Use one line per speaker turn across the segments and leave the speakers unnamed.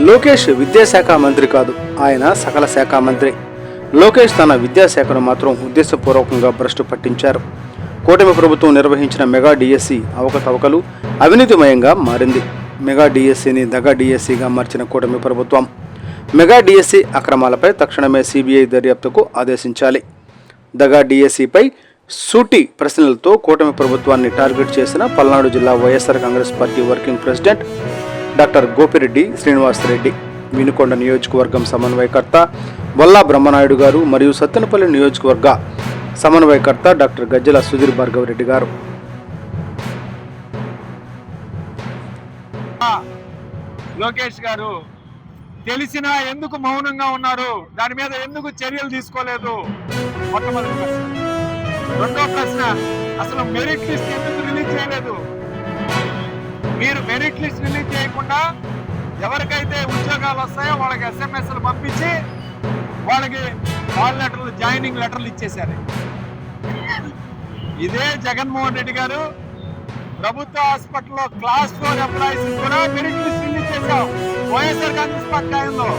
లోకేష్ విద్యాశాఖ మంత్రి కాదు, ఆయన సకల శాఖ మంత్రి. లోకేష్ తన విద్యాశాఖను మాత్రం ఉద్దేశపూర్వకంగా భ్రష్టు పట్టించారు. కూటమి ప్రభుత్వం నిర్వహించిన మెగా డిఎస్సి అవకతవకలు అవినీతిమయంగా మారింది. మెగా డిఎస్సిని దగా డిఎస్సిగా మార్చిన కూటమి ప్రభుత్వం మెగా డిఎస్సి అక్రమాలపై తక్షణమే సిబిఐ దర్యాప్తుకు ఆదేశించాలి. దగా డిఎస్సిపై సూటి ప్రశ్నలతో కూటమి ప్రభుత్వాన్ని టార్గెట్ చేసిన పల్నాడు జిల్లా YSR Congress party working president doctor Gopireddy Srinivasareddy, Vinukonda నియోజకవర్గం సమన్వయకర్త బొల్లా బ్రహ్మనాయుడు గారు మరియు సత్తెనపల్లి నియోజకవర్గ సమన్వయకర్త డాక్టర్ గజ్జల సుధీర్ భార్గవరెడ్డి గారు.
లోకేష్ గారు తెలిసినా ఎందుకు మౌనంగా ఉన్నారు? దాని మీద ఎందుకు చర్యలు తీసుకోలేదు? మొట్టమొదటి ప్రశ్న. రెండో ప్రశ్న, అసలు మెరిట్ లిస్ట్ ఎందుకు రిలీజ్ చేయలేదు? మీరు మెరిట్ లిస్ట్ రిలీజ్ చేయకుండా ఎవరికైతే ఉద్యోగాలు వస్తాయో వాళ్ళకి ఎస్ఎంఎస్లు పంపించి వాళ్ళకి కాల్ లెటర్లు, జాయినింగ్ లెటర్లు ఇచ్చేశారు. ఇదే జగన్మోహన్ రెడ్డి గారు ప్రభుత్వ హాస్పిటల్లో క్లాస్ 4 ఎంప్లాయీస్ కూడా మెరిట్ లిస్ట్ రిలీజ్ చేశాం. వైఎస్ఆర్ కాంగ్రెస్ పార్టీ టైంలో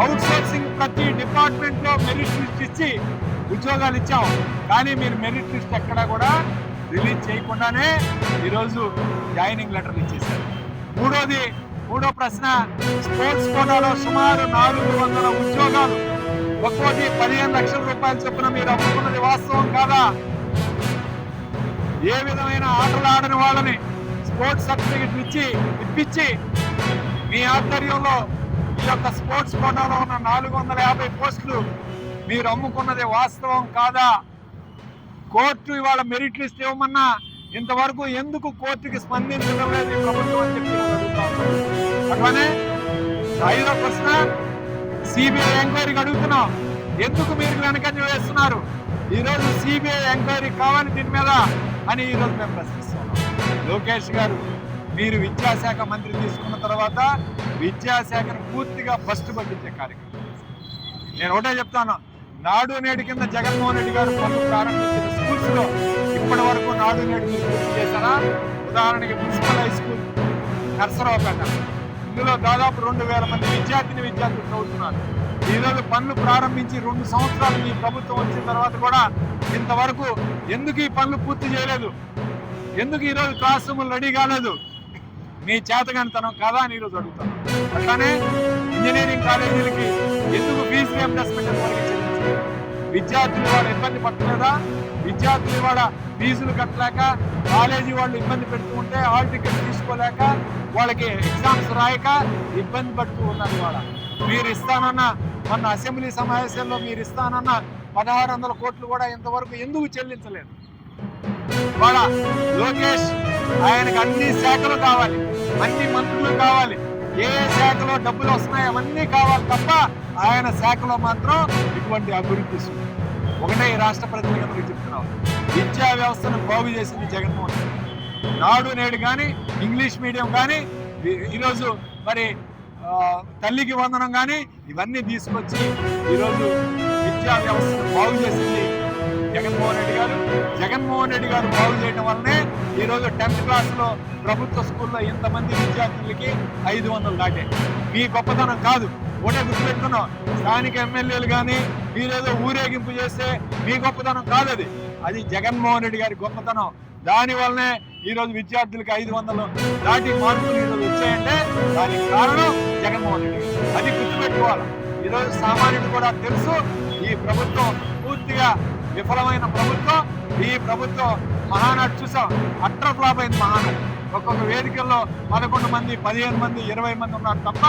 అవుట్ సోర్సింగ్ ప్రతి డిపార్ట్మెంట్ లో మెరిట్ లిస్ట్ ఇచ్చి ఉద్యోగాలు ఇచ్చాం. కానీ మీరు మెరిట్ లిస్ట్ ఎక్కడా కూడా రిలీజ్ చేయకుండానే ఈరోజు జాయినింగ్ లెటర్లు ఇచ్చేశారు. మూడో ప్రశ్న, స్పోర్ట్స్ కోటాలో సుమారు 400 ఉద్యోగాలు, ఒక్కోటి 15 లక్షల రూపాయలు చొప్పున మీరు అమ్ముకున్నది వాస్తవం కాదా? ఏ విధమైన ఆటలు ఆడని వాళ్ళని స్పోర్ట్స్ సర్టిఫికెట్ ఇప్పించి మీ ఆధ్వర్యంలో ఈ యొక్క స్పోర్ట్స్ కోటాలో ఉన్న 450 పోస్టులు మీరు అమ్ముకున్నది వాస్తవం కాదా? కోర్టు ఇవాళ మెరిట్ లిస్ట్ ఇవ్వమన్నా ఇంతవరకు ఎందుకు కోర్టుకి స్పందించడం లేదు ఈ ప్రభుత్వం అని చెప్పి అడుగుతాం. అట్లానే 5వ ప్రశ్న, సిబిఐ ఎంక్వైరీకి అడుగుతున్నాం. ఎందుకు మీరు వెనకంజ వేస్తున్నారు? ఈరోజు సిబిఐ ఎంక్వైరీ కావాలి దీని మీద అని ఈరోజు మేము ప్రశ్నిస్తున్నాం. లోకేష్ గారు, మీరు విద్యాశాఖ మంత్రి తీసుకున్న తర్వాత విద్యాశాఖను పూర్తిగా బస్టు పట్టించే కార్యక్రమం. నేను ఒకటే చెప్తాను, నాడు నేడు కింద జగన్మోహన్ రెడ్డి గారు పనులు ప్రారంభించిన స్కూల్స్ లో ఇప్పటి వరకు నాడు నేడు మీరు పూర్తి చేశారా? ఉదాహరణకి మున్సిపల్ హై స్కూల్ నర్సరావుపేట, ఇందులో దాదాపు 2000 మంది విద్యార్థులు చదువుతున్నారు. ఈరోజు పనులు ప్రారంభించి 2 సంవత్సరాలు మీ ప్రభుత్వం వచ్చిన తర్వాత కూడా ఇంతవరకు ఎందుకు ఈ పనులు పూర్తి చేయలేదు? ఎందుకు ఈరోజు క్లాస్ రూములు రెడీ కాలేదు? మీ చేతగానితనం కాదా అని ఈరోజు అడుగుతాను. అట్లానే ఇంజనీరింగ్ కాలేజీలకి ఎందుకు ఫీజు రీయింబర్స్మెంట్ చెల్లించారు? విద్యార్థులు వాళ్ళు ఇబ్బంది పట్టలేదా? విద్యార్థులు వాళ్ళ ఫీజులు కట్టలేక, కాలేజీ వాళ్ళు ఇబ్బంది పెడుతూ ఉంటే హాల్ టికెట్ తీసుకోలేక, వాళ్ళకి ఎగ్జామ్స్ రాయక ఇబ్బంది పడుతూ ఉన్నారు. ఇవాళ మీరు ఇస్తానన్న మొన్న అసెంబ్లీ సమావేశాల్లో మీరు ఇస్తానన్న 1600 కోట్లు కూడా ఇంతవరకు ఎందుకు చెల్లించలేదు? ఇవాళ లోకేష్, ఆయనకు అన్ని శాఖలు కావాలి, అన్ని మంత్రులు కావాలి, ఏ శాఖలో డబ్బులు వస్తున్నాయి అవన్నీ కావాలి తప్ప ఆయన శాఖలో మాత్రం ఇటువంటి అభివృద్ధి. ఒకటే ఈ రాష్ట్ర ప్రజలకు మీరు చెప్తున్నాం, విద్యా వ్యవస్థను బాగు చేసింది జగన్మోహన్ రెడ్డి. నాడు నేడు కానీ, ఇంగ్లీష్ మీడియం కానీ, ఈరోజు మరి తల్లికి వందనం కానీ ఇవన్నీ తీసుకొచ్చి ఈరోజు విద్యా వ్యవస్థను బాగు చేసింది జగన్మోహన్ రెడ్డి గారు. జగన్మోహన్ రెడ్డి గారు బాగు చేయడం వల్లనే ఈరోజు 10th క్లాస్లో ప్రభుత్వ స్కూల్లో ఇంతమంది విద్యార్థులకి 500 దాటే. మీ గొప్పతనం కాదు, ఒకటే గుర్తుపెట్టుకున్నాం. స్థానిక ఎమ్మెల్యేలు కానీ మీరేదో ఊరేగింపు చేస్తే మీ గొప్పతనం కాదు, అది జగన్మోహన్ రెడ్డి గారి గొప్పతనం. దానివల్లనే ఈరోజు విద్యార్థులకి 500 దాటి మార్కులు ఈరోజు వచ్చాయంటే దానికి కారణం జగన్మోహన్ రెడ్డి గారు. అది గుర్తుపెట్టుకోవాలి. ఈరోజు సామాన్యుడు కూడా తెలుసు, ఈ ప్రభుత్వం పూర్తిగా విఫలమైన ప్రభుత్వం. ఈ ప్రభుత్వం మహానాడు చూసాం, అట్టర్ ఫ్లాప్ అయింది మహానాడు. ఒక్కొక్క వేదికల్లో 11 మంది, 15 మంది, 20 మంది ఉన్నారు తప్ప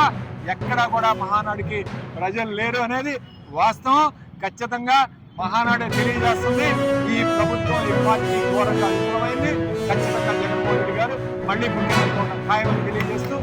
ఎక్కడా కూడా మహానాడికి ప్రజలు లేరు అనేది వాస్తవం. ఖచ్చితంగా మహానాడే తెలియజేస్తుంది ఈ ప్రభుత్వం, ఈ పార్టీ ఘోరంగా విఫలమైంది. ఖచ్చితంగా జగన్మోహన్ రెడ్డి గారు మళ్ళీ ముఖ్యమంత్రి ఖాయమని తెలియజేస్తూ